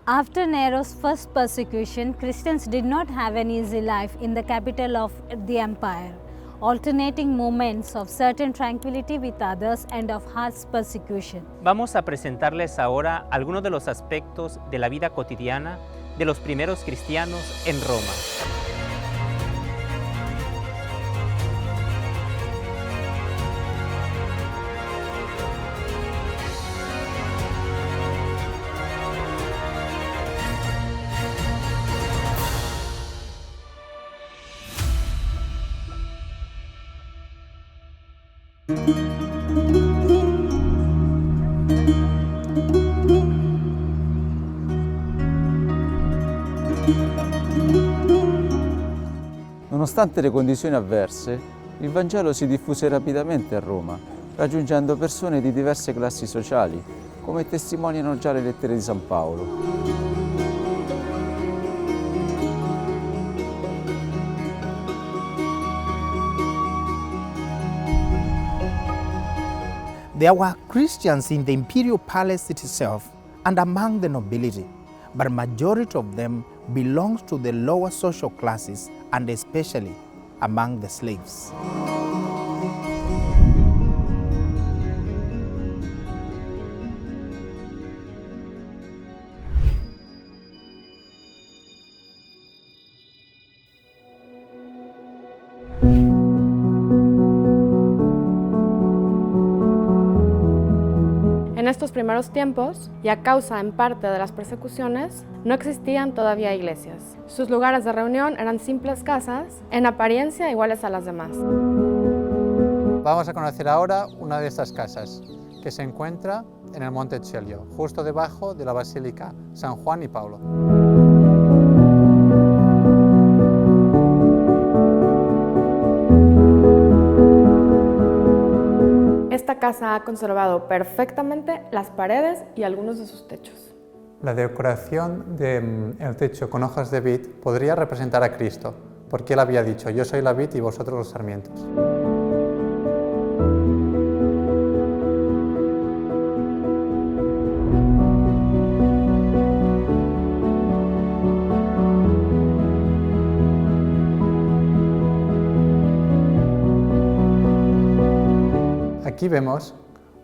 After Nero's first persecution, Christians did not have an easy life in the capital of the empire, alternating moments of certain tranquility with others and of harsh persecution. Vamos a presentarles ahora algunos de los aspectos de la vida cotidiana de los primeros cristianos en Roma. Nonostante le condizioni avverse, il Vangelo si diffuse rapidamente a Roma, raggiungendo persone di diverse classi sociali, come testimoniano già le lettere di San Paolo. There were Christians in the imperial palace itself and among the nobility, but majority of them belongs to the lower social classes and especially among the slaves. En estos primeros tiempos, y a causa en parte de las persecuciones, no existían todavía iglesias. Sus lugares de reunión eran simples casas, en apariencia iguales a las demás. Vamos a conocer ahora una de estas casas, que se encuentra en el Monte Celio, justo debajo de la Basílica San Juan y Pablo. Esta casa ha conservado perfectamente las paredes y algunos de sus techos. La decoración del techo con hojas de vid podría representar a Cristo, porque Él había dicho, yo soy la vid y vosotros los sarmientos. Aquí vemos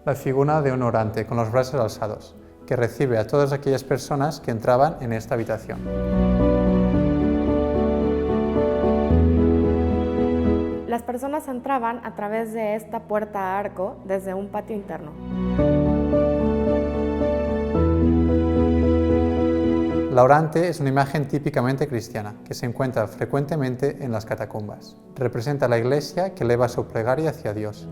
la figura de un orante con los brazos alzados, que recibe a todas aquellas personas que entraban en esta habitación. Las personas entraban a través de esta puerta a arco desde un patio interno. La orante es una imagen típicamente cristiana, que se encuentra frecuentemente en las catacumbas. Representa a la iglesia que eleva su plegaria hacia Dios.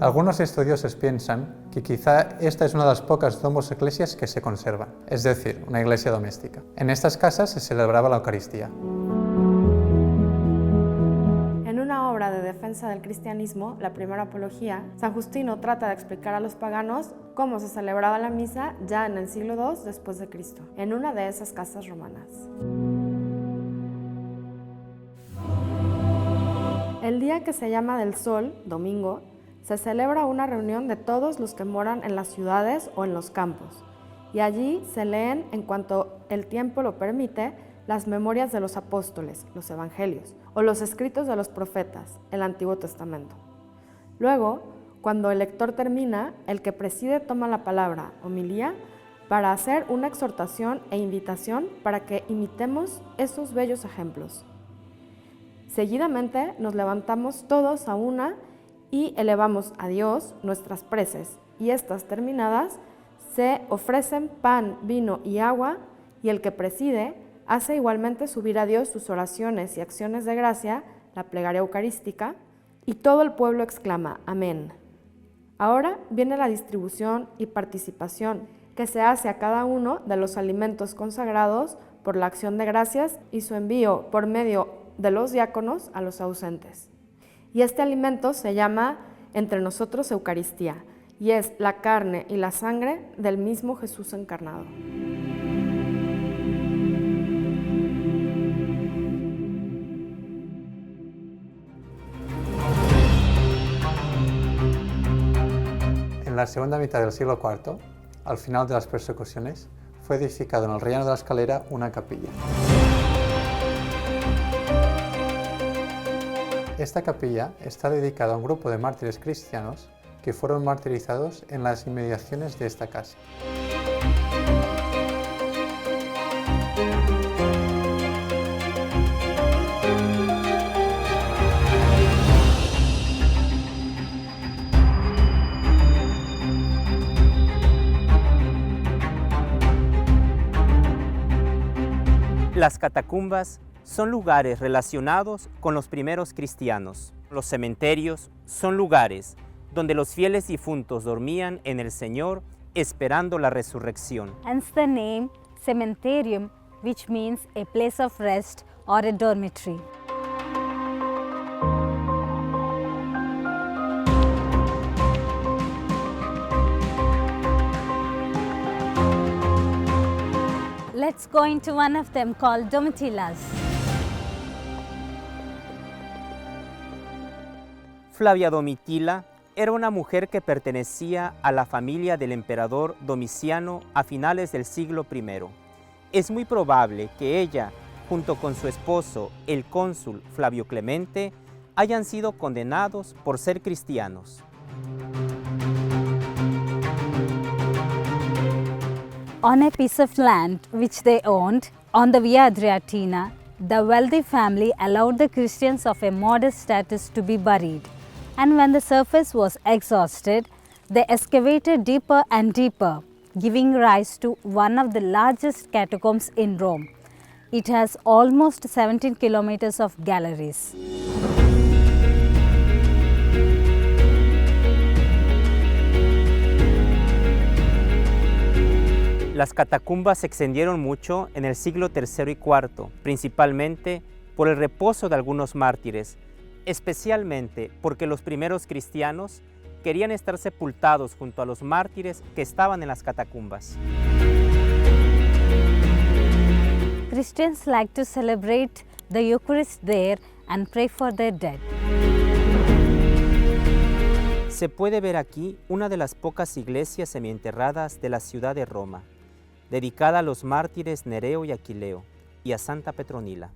Algunos estudiosos piensan que quizá esta es una de las pocas domus ecclesias que se conservan, es decir, una iglesia doméstica. En estas casas se celebraba la Eucaristía. En una obra de defensa del cristianismo, la primera apología, San Justino trata de explicar a los paganos cómo se celebraba la misa ya en el siglo II después de Cristo, en una de esas casas romanas. El día que se llama del Sol, domingo, se celebra una reunión de todos los que moran en las ciudades o en los campos, y allí se leen, en cuanto el tiempo lo permite, las memorias de los apóstoles, los evangelios, o los escritos de los profetas, el Antiguo Testamento. Luego, cuando el lector termina, el que preside toma la palabra, homilía, para hacer una exhortación e invitación para que imitemos esos bellos ejemplos. Seguidamente nos levantamos todos a una y elevamos a Dios nuestras preces, y estas terminadas se ofrecen pan, vino y agua, y el que preside hace igualmente subir a Dios sus oraciones y acciones de gracia, la plegaria eucarística, y todo el pueblo exclama, amén. Ahora viene la distribución y participación que se hace a cada uno de los alimentos consagrados por la acción de gracias y su envío por medio de los diáconos a los ausentes. Y este alimento se llama entre nosotros Eucaristía, y es la carne y la sangre del mismo Jesús encarnado. En la segunda mitad del siglo IV, al final de las persecuciones, fue edificado en el relleno de la escalera una capilla. Esta capilla está dedicada a un grupo de mártires cristianos que fueron martirizados en las inmediaciones de esta casa. Las catacumbas son lugares relacionados con los primeros cristianos. Los cementerios son lugares donde los fieles difuntos dormían en el Señor esperando la resurrección. Hence the name cementerium, which means a place of rest or a dormitory. Let's go into one of them called Domitillas. Flavia Domitila era una mujer que pertenecía a la familia del emperador Domiciano a finales del siglo I. Es muy probable que ella, junto con su esposo, el cónsul Flavio Clemente, hayan sido condenados por ser cristianos. On a piece of land which they owned on the Via Adriatina, the wealthy family allowed the Christians of a modest status to be buried. And when the surface was exhausted, they excavated deeper and deeper, giving rise to one of the largest catacombs in Rome. It has almost 17 kilometers of galleries. Las catacumbas se extendieron mucho en el siglo III y IV, principalmente por el reposo de algunos mártires, especialmente porque los primeros cristianos querían estar sepultados junto a los mártires que estaban en las catacumbas. Christians like to celebrate the Eucharist there and pray for their dead. Se puede ver aquí una de las pocas iglesias semienterradas de la ciudad de Roma, dedicada a los mártires Nereo y Aquileo y a Santa Petronila.